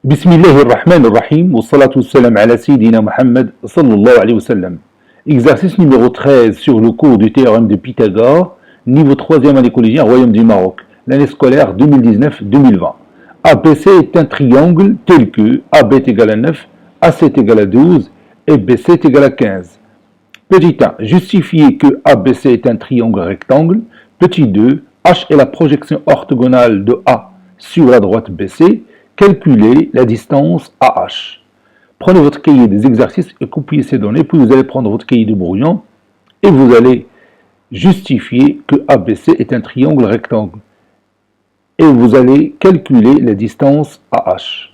بسم الله الرحمن الرحيم والصلاة والسلام على سيدنا Mohammed sallallahu alayhi wa sallam. Exercice numéro 13 sur le cours du théorème de Pythagore, niveau 3e année collégienne, Royaume du Maroc, l'année scolaire 2019-2020. ABC est un triangle tel que AB est égal à 9, AC est égal à 12 et BC est égal à 15. Petit 1. Justifier que ABC est un triangle rectangle. Petit 2. H est la projection orthogonale de A sur la droite BC. Calculez la distance AH. Prenez votre cahier des exercices et copiez ces données, puis vous allez prendre votre cahier de brouillon et vous allez justifier que ABC est un triangle rectangle. Et vous allez calculer la distance AH.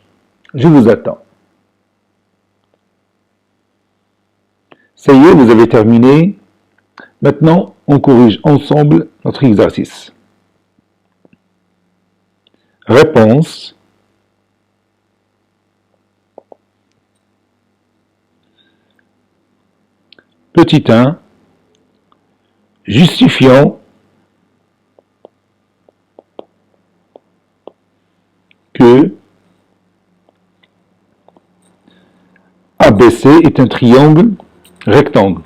Je vous attends. Ça y est, vous avez terminé. Maintenant, on corrige ensemble notre exercice. Réponse. Petit 1. Justifiant que ABC est un triangle rectangle.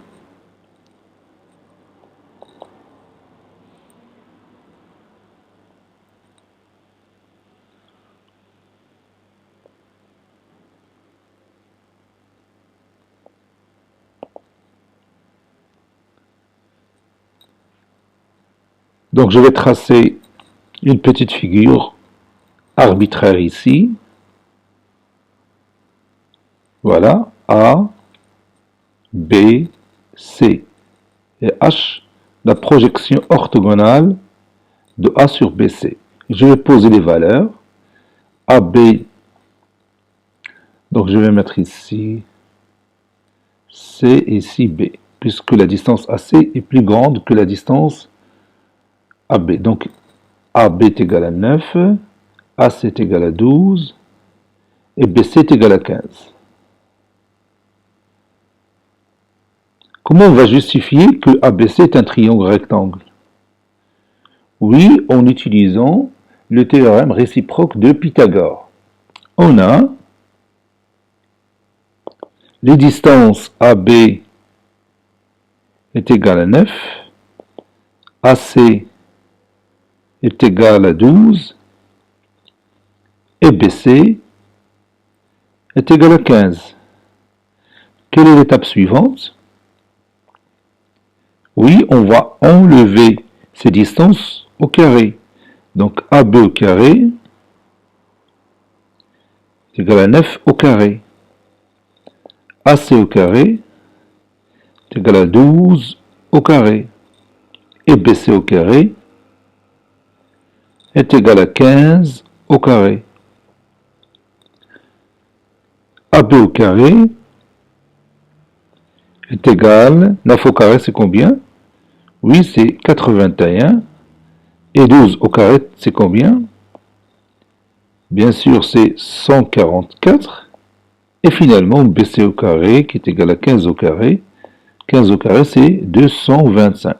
Donc je vais tracer une petite figure arbitraire ici. Voilà, A, B, C et H, la projection orthogonale de A sur BC. Je vais poser les valeurs. AB, donc je vais mettre ici C et ici B, puisque la distance AC est plus grande que la distance AB. Donc AB est égal à 9, AC est égal à 12 et BC est égal à 15. Comment on va justifier que ABC est un triangle rectangle? Oui, en utilisant le théorème réciproque de Pythagore. On a les distances AB est égale à 9, AC est égal à 12 et BC est égal à 15. Quelle est l'étape suivante? Oui, on va enlever ces distances au carré. Donc AB au carré est égal à 9 au carré. AC au carré est égal à 12 au carré. Et BC au carré est égal à 15 au carré. AB au carré est égal, 9 au carré c'est combien? Oui, c'est 81. Et 12 au carré c'est combien? Bien sûr, c'est 144. Et finalement, BC au carré qui est égal à 15 au carré. 15 au carré, c'est 225.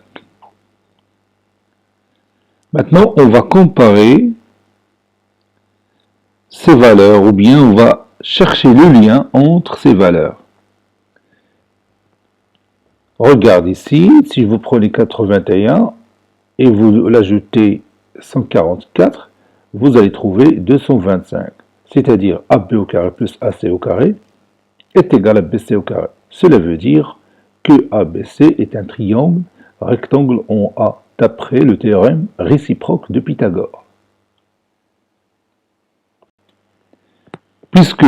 Maintenant, on va comparer ces valeurs, ou bien on va chercher le lien entre ces valeurs. Regarde ici, si vous prenez 81 et vous l'ajoutez 144, vous allez trouver 225. C'est-à-dire AB au carré plus AC au carré est égal à BC au carré. Cela veut dire que ABC est un triangle rectangle en A, d'après le théorème réciproque de Pythagore. Puisque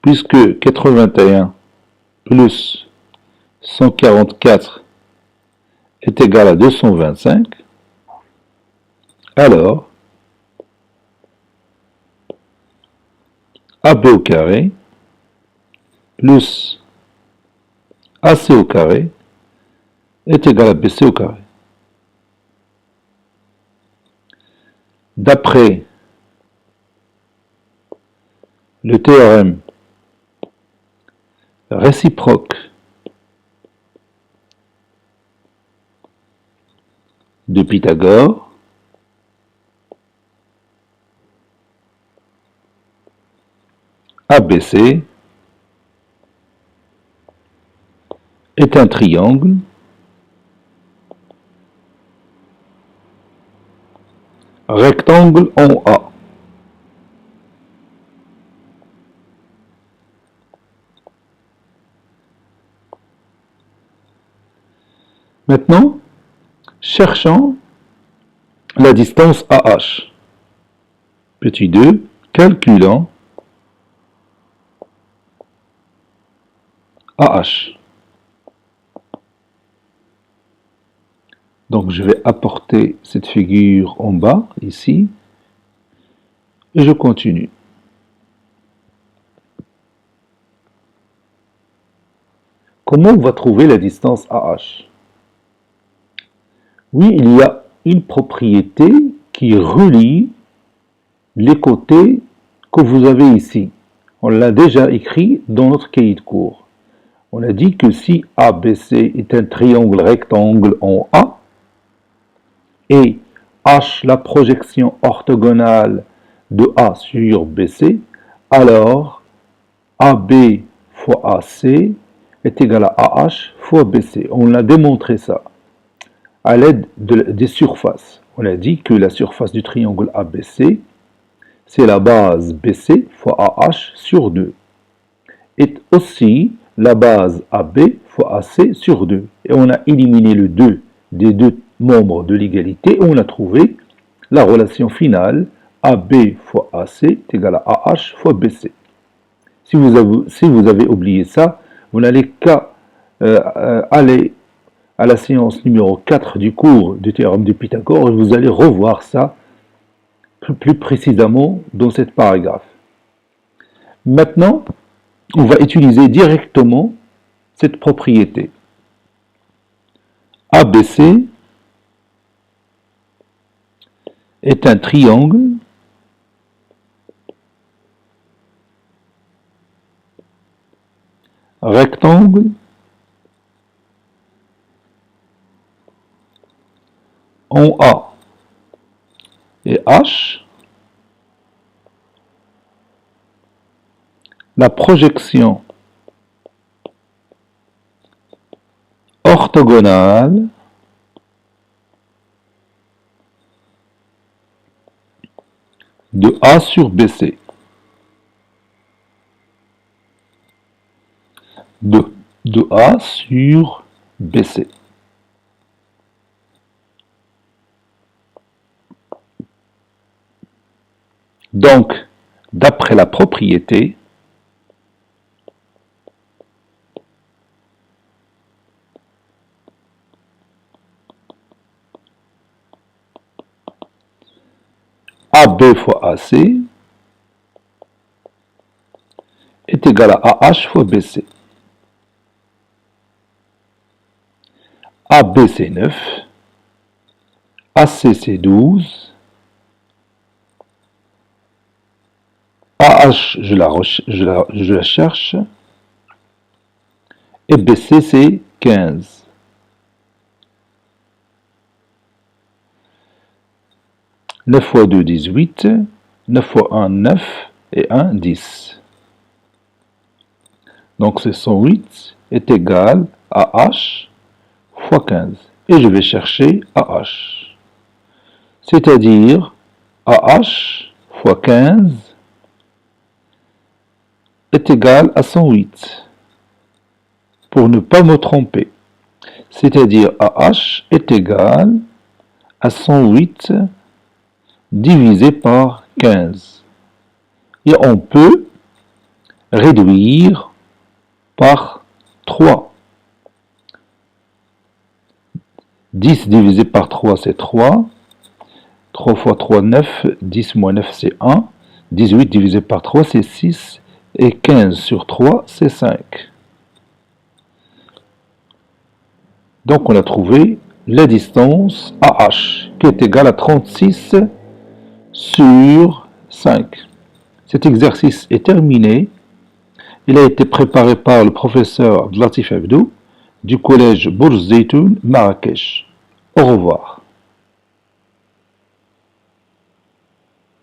puisque 81 plus 144 est égal à 225, alors AB au carré plus AC au carré est égal à BC au carré. D'après le théorème réciproque de Pythagore ABC est un triangle rectangle en A. Maintenant, cherchons la distance AH. Petit 2, calculons AH. Donc je vais apporter cette figure en bas, ici, et je continue. Comment on va trouver la distance AH? Oui, il y a une propriété qui relie les côtés que vous avez ici. On l'a déjà écrit dans notre cahier de cours. On a dit que si ABC est un triangle rectangle en A, et H la projection orthogonale de A sur BC, alors AB fois AC est égal à AH fois BC. On a démontré ça à l'aide des surfaces. On a dit que la surface du triangle ABC, c'est la base BC fois AH sur 2. Et aussi la base AB fois AC sur 2. Et on a éliminé le 2 des deux membres de l'égalité et on a trouvé la relation finale AB fois AC est égal à AH fois BC. Si vous avez oublié ça, vous n'allez qu'à aller à la séance numéro 4 du cours du théorème de Pythagore et vous allez revoir ça plus précisément dans cette paragraphe. Maintenant, on va utiliser directement cette propriété. ABC est un triangle rectangle en A. Et H, la projection orthogonale de A sur BC. De A sur BC. Donc, d'après la propriété, AB fois AC est égal à AH fois BC. AB c'est 9, AC c'est 12, AH je la cherche, et BC c'est 15. Neuf fois 2, 18, 9 fois 1, 9, et 1, 10. Donc ce 108 est égal à H fois 15. Et je vais chercher AH. C'est-à-dire AH fois 15 est égal à 108. Pour ne pas me tromper. C'est-à-dire AH est égal à 108 divisé par 15. Et on peut réduire par 3. 10 divisé par 3, c'est 3. 3 fois 3, 9. 10 moins 9, c'est 1. 18 divisé par 3, c'est 6. Et 15 sur 3, c'est 5. Donc on a trouvé la distance AH, qui est égale à 36 sur 5. Cet exercice est terminé. Il a été préparé par le professeur Abdelatif Abdou du collège Bourz Zeytoun, Marrakech. Au revoir.